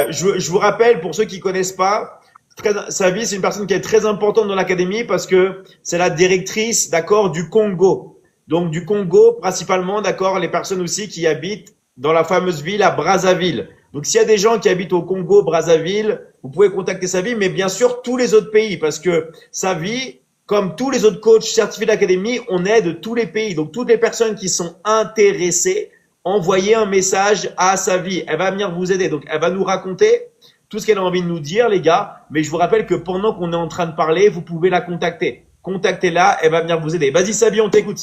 Je vous rappelle, pour ceux qui connaissent pas, Savi, c'est une personne qui est très importante dans l'académie parce que c'est la directrice, d'accord, du Congo. Donc du Congo, principalement, d'accord, les personnes aussi qui habitent dans la fameuse ville à Brazzaville. Donc s'il y a des gens qui habitent au Congo, Brazzaville, vous pouvez contacter Savi, mais bien sûr tous les autres pays parce que Savi, comme tous les autres coachs certifiés d'académie, on aide tous les pays. Donc toutes les personnes qui sont intéressées, envoyez un message à Savi. Elle va venir vous aider. Donc elle va nous raconter tout ce qu'elle a envie de nous dire, les gars. Mais je vous rappelle que pendant qu'on est en train de parler, vous pouvez la contacter. Contactez-la, elle va venir vous aider. Vas-y, Savi, on t'écoute.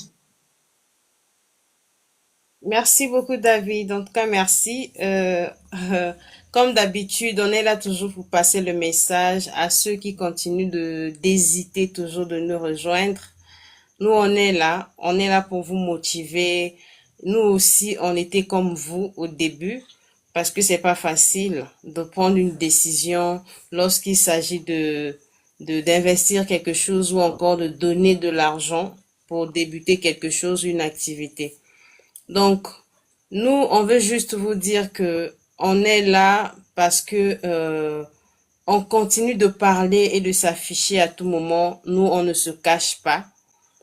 Merci beaucoup, David. En tout cas, merci. Comme d'habitude, on est là toujours pour passer le message à ceux qui continuent d'hésiter toujours de nous rejoindre. Nous, on est là pour vous motiver. Nous aussi, on était comme vous au début, parce que c'est pas facile de prendre une décision lorsqu'il s'agit d'investir quelque chose ou encore de donner de l'argent pour débuter quelque chose, une activité. Donc, nous, on veut juste vous dire que on est là parce que on continue de parler et de s'afficher à tout moment. Nous, on ne se cache pas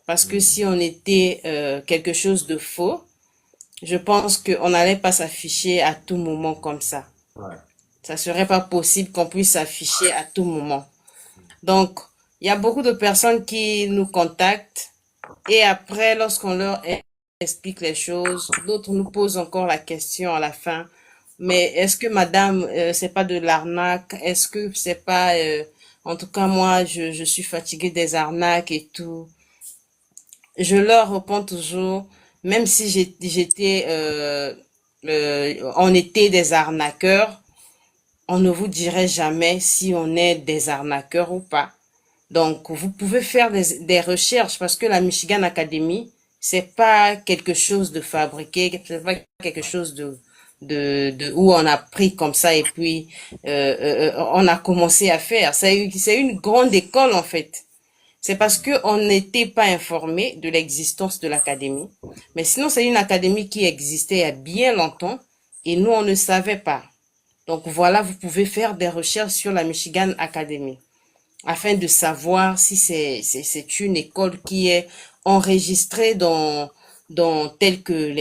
parce que si on était quelque chose de faux, je pense qu'on n'allait pas s'afficher à tout moment comme ça. Ouais. Ça serait pas possible qu'on puisse s'afficher à tout moment. Donc, il y a beaucoup de personnes qui nous contactent et après, lorsqu'on leur explique les choses, d'autres nous posent encore la question à la fin. Mais est-ce que madame, c'est pas de l'arnaque? Est-ce que c'est pas, en tout cas, moi, je suis fatiguée des arnaques et tout. Je leur réponds toujours, même si on était des arnaqueurs, on ne vous dirait jamais si on est des arnaqueurs ou pas. Donc, vous pouvez faire des recherches parce que la Michigan Academy, c'est pas quelque chose de fabriqué, c'est pas quelque chose où on a pris comme ça et puis on a commencé à faire. C'est une grande école en fait. C'est parce que on n'était pas informé de l'existence de l'académie. Mais sinon, c'est une académie qui existait il y a bien longtemps et nous, on ne savait pas. Donc voilà, vous pouvez faire des recherches sur la Michigan Academy afin de savoir si c'est une école qui est enregistrée dans tel que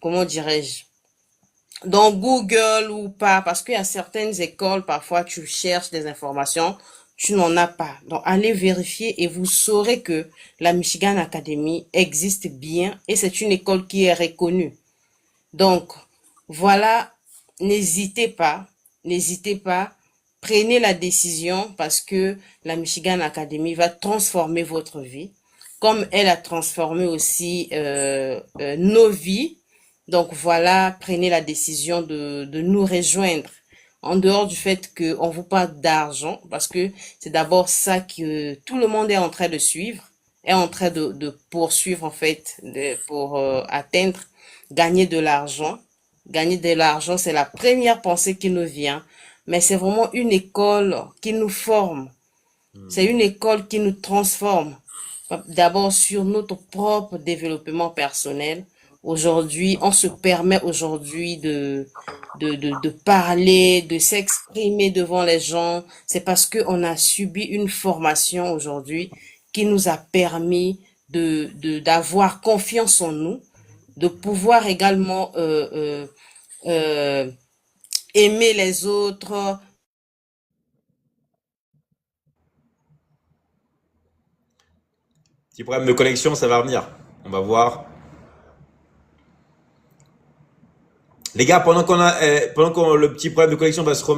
comment dirais-je, dans Google ou pas, parce qu'il y a certaines écoles, parfois tu cherches des informations, tu n'en as pas. Donc allez vérifier et vous saurez que la Michigan Academy existe bien et c'est une école qui est reconnue. Donc voilà, n'hésitez pas, n'hésitez pas, prenez la décision parce que la Michigan Academy va transformer votre vie, comme elle a transformé aussi nos vies. Donc voilà, prenez la décision de nous rejoindre. En dehors du fait qu'on vous parle d'argent, parce que c'est d'abord ça que tout le monde est en train de suivre, est en train de poursuivre en fait, pour atteindre, gagner de l'argent. Gagner de l'argent, c'est la première pensée qui nous vient, mais c'est vraiment une école qui nous forme. C'est une école qui nous transforme. D'abord sur notre propre développement personnel. Aujourd'hui, on se permet aujourd'hui de parler, de s'exprimer devant les gens. C'est parce qu'on a subi une formation aujourd'hui qui nous a permis d'avoir confiance en nous, de pouvoir également euh, aimer les autres. Petit problème de connexion, ça va revenir. On va voir. Les gars, pendant qu'on le petit problème de connexion va se remettre.